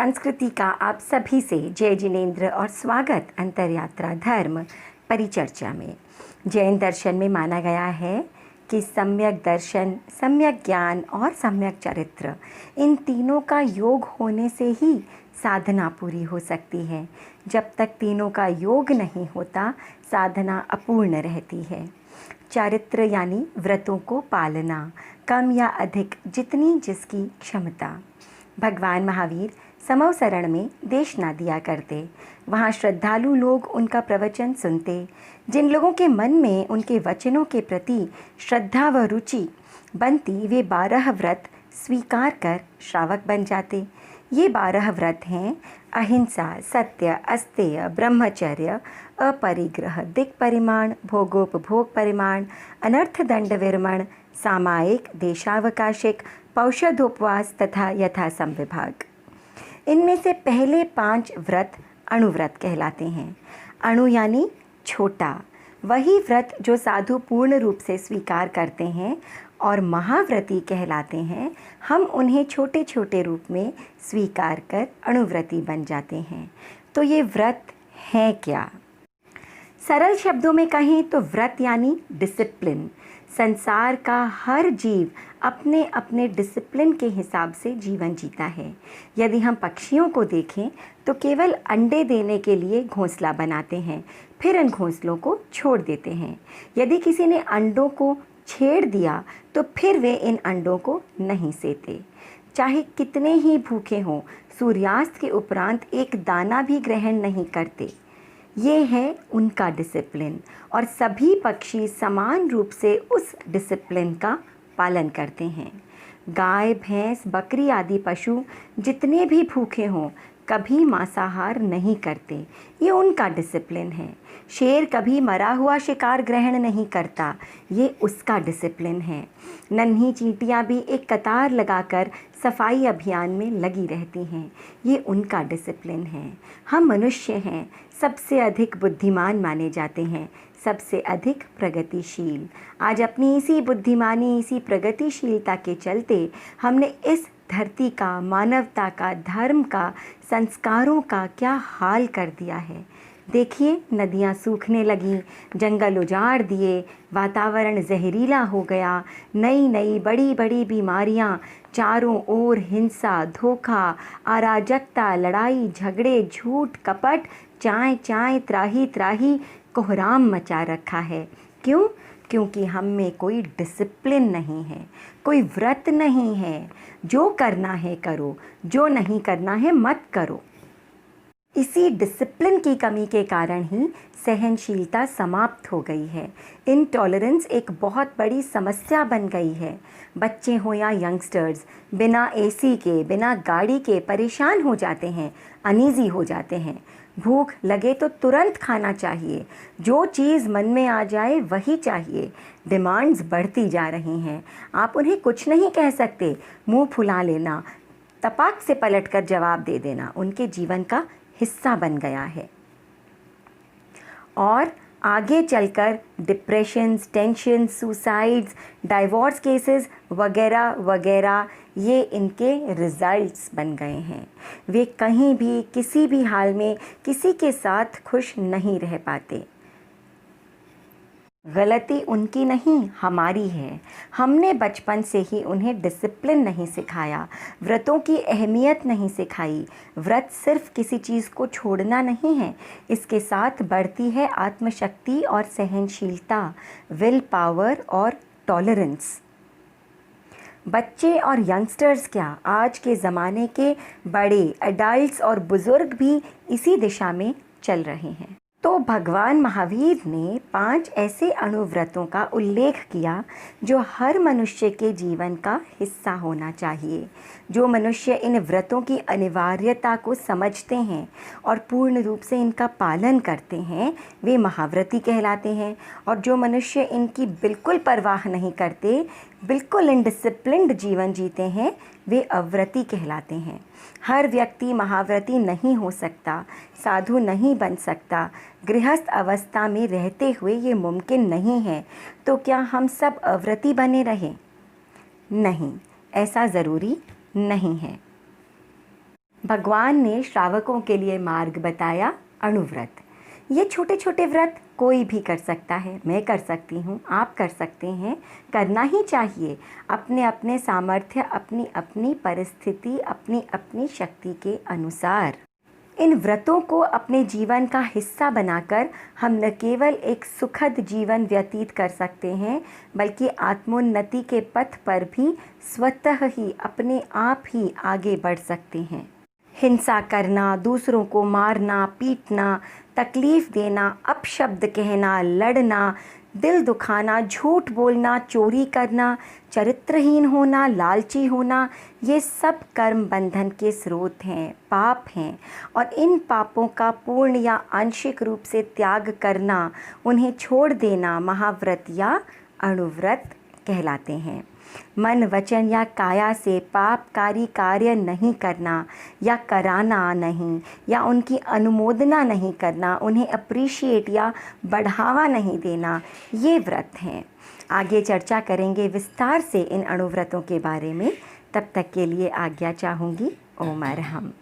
संस्कृति का आप सभी से जय जिनेंद्र और स्वागत अंतरयात्रा धर्म परिचर्चा में। जैन दर्शन में माना गया है कि सम्यक दर्शन, सम्यक ज्ञान और सम्यक चरित्र, इन तीनों का योग होने से ही साधना पूरी हो सकती है। जब तक तीनों का योग नहीं होता, साधना अपूर्ण रहती है। चरित्र यानी व्रतों को पालना, कम या अधिक जितनी जिसकी क्षमता। भगवान महावीर समवसरण में देशना दिया करते। वहाँ श्रद्धालु लोग उनका प्रवचन सुनते। जिन लोगों के मन में उनके वचनों के प्रति श्रद्धा व रुचि बनती, वे 12 व्रत स्वीकार कर श्रावक बन जाते। ये 12 व्रत हैं अहिंसा, सत्य, अस्तेय, ब्रह्मचर्य, अपरिग्रह, दिक्परिमाण, भोगोपभोग परिमाण, अनर्थ दंड विरमण, सामायिक, देशावकाशिक, पौषधोपवास तथा यथा संविभाग। इनमें से पहले 5 व्रत अणुव्रत कहलाते हैं। अणु यानी छोटा, वही व्रत जो साधु पूर्ण रूप से स्वीकार करते हैं और महाव्रती कहलाते हैं। हम उन्हें छोटे छोटे रूप में स्वीकार कर अणुव्रती बन जाते हैं। तो ये व्रत हैं क्या? सरल शब्दों में कहें तो व्रत यानी डिसिप्लिन। संसार का हर जीव अपने अपने डिसिप्लिन के हिसाब से जीवन जीता है। यदि हम पक्षियों को देखें तो केवल अंडे देने के लिए घोंसला बनाते हैं, फिर इन घोंसलों को छोड़ देते हैं। यदि किसी ने अंडों को छेड़ दिया तो फिर वे इन अंडों को नहीं सेते। चाहे कितने ही भूखे हों, सूर्यास्त के उपरांत एक दाना भी ग्रहण नहीं करते। ये है उनका डिसिप्लिन और सभी पक्षी समान रूप से उस डिसिप्लिन का पालन करते हैं। गाय, भैंस, बकरी आदि पशु जितने भी भूखे हों कभी मांसाहार नहीं करते। ये उनका डिसिप्लिन है। शेर कभी मरा हुआ शिकार ग्रहण नहीं करता। ये उसका डिसिप्लिन है। नन्ही चींटियाँ भी एक कतार लगाकर सफाई अभियान में लगी रहती हैं। ये उनका डिसिप्लिन है। हम मनुष्य हैं, सबसे अधिक बुद्धिमान माने जाते हैं, सबसे अधिक प्रगतिशील। आज अपनी इसी बुद्धिमानी, इसी प्रगतिशीलता के चलते हमने इस धरती का, मानवता का, धर्म का, संस्कारों का क्या हाल कर दिया है। देखिए, नदियाँ सूखने लगीं, जंगल उजाड़ दिए, वातावरण जहरीला हो गया, नई नई बड़ी बड़ी बीमारियाँ, चारों ओर हिंसा, धोखा, अराजकता, लड़ाई झगड़े, झूठ कपट, चाय चाय, त्राही त्राही, कोहराम मचा रखा है। क्यों? क्योंकि हम में कोई डिसिप्लिन नहीं है, कोई व्रत नहीं है। जो करना है करो, जो नहीं करना है मत करो। इसी डिसिप्लिन की कमी के कारण ही सहनशीलता समाप्त हो गई है। इनटॉलरेंस एक बहुत बड़ी समस्या बन गई है। बच्चे हो या यंगस्टर्स, बिना एसी के, बिना गाड़ी के परेशान हो जाते हैं, अनईजी हो जाते हैं। भूख लगे तो तुरंत खाना चाहिए। जो चीज़ मन में आ जाए वही चाहिए। डिमांड्स बढ़ती जा रही हैं। आप उन्हें कुछ नहीं कह सकते। मुंह फुला लेना, तपाक से पलटकर जवाब दे देना उनके जीवन का हिस्सा बन गया है। और आगे चलकर depressions, tension, suicides, divorce cases वगैरह वगैरह ये इनके रिजल्ट्स बन गए हैं। वे कहीं भी, किसी भी हाल में किसी के साथ खुश नहीं रह पाते। गलती उनकी नहीं, हमारी है। हमने बचपन से ही उन्हें डिसिप्लिन नहीं सिखाया, व्रतों की अहमियत नहीं सिखाई। व्रत सिर्फ किसी चीज़ को छोड़ना नहीं है, इसके साथ बढ़ती है आत्मशक्ति और सहनशीलता, विल पावर और टॉलरेंस। बच्चे और यंगस्टर्स क्या, आज के ज़माने के बड़े एडल्ट्स और बुज़ुर्ग भी इसी दिशा में चल रहे हैं। तो भगवान महावीर ने 5 ऐसे अणुव्रतों का उल्लेख किया जो हर मनुष्य के जीवन का हिस्सा होना चाहिए। जो मनुष्य इन व्रतों की अनिवार्यता को समझते हैं और पूर्ण रूप से इनका पालन करते हैं, वे महाव्रती कहलाते हैं। और जो मनुष्य इनकी बिल्कुल परवाह नहीं करते, बिल्कुल इनडिसिप्लिन्ड जीवन जीते हैं, वे अव्रती कहलाते हैं। हर व्यक्ति महाव्रती नहीं हो सकता, साधु नहीं बन सकता। गृहस्थ अवस्था में रहते हुए ये मुमकिन नहीं है। तो क्या हम सब अव्रती बने रहें? नहीं, ऐसा ज़रूरी नहीं है। भगवान ने श्रावकों के लिए मार्ग बताया, अणुव्रत। ये छोटे छोटे व्रत कोई भी कर सकता है, मैं कर सकती हूँ, आप कर सकते हैं, करना ही चाहिए। अपने अपने सामर्थ्य, अपनी अपनी परिस्थिति, अपनी अपनी शक्ति के अनुसार इन व्रतों को अपने जीवन का हिस्सा बनाकर हम न केवल एक सुखद जीवन व्यतीत कर सकते हैं, बल्कि आत्मोन्नति के पथ पर भी स्वतः ही अपने आप ही आगे बढ़ सकते हैं। हिंसा करना, दूसरों को मारना, पीटना, तकलीफ़ देना, अपशब्द कहना, लड़ना, दिल दुखाना, झूठ बोलना, चोरी करना, चरित्रहीन होना, लालची होना, ये सब कर्म बंधन के स्रोत हैं, पाप हैं। और इन पापों का पूर्ण या आंशिक रूप से त्याग करना, उन्हें छोड़ देना महाव्रत या अणुव्रत कहलाते हैं। मन, वचन या काया से पापकारी कार्य नहीं करना या कराना नहीं, या उनकी अनुमोदना नहीं करना, उन्हें अप्रिशिएट या बढ़ावा नहीं देना, ये व्रत हैं। आगे चर्चा करेंगे विस्तार से इन अणुव्रतों के बारे में। तब तक के लिए आज्ञा चाहूँगी। ओम अरहम।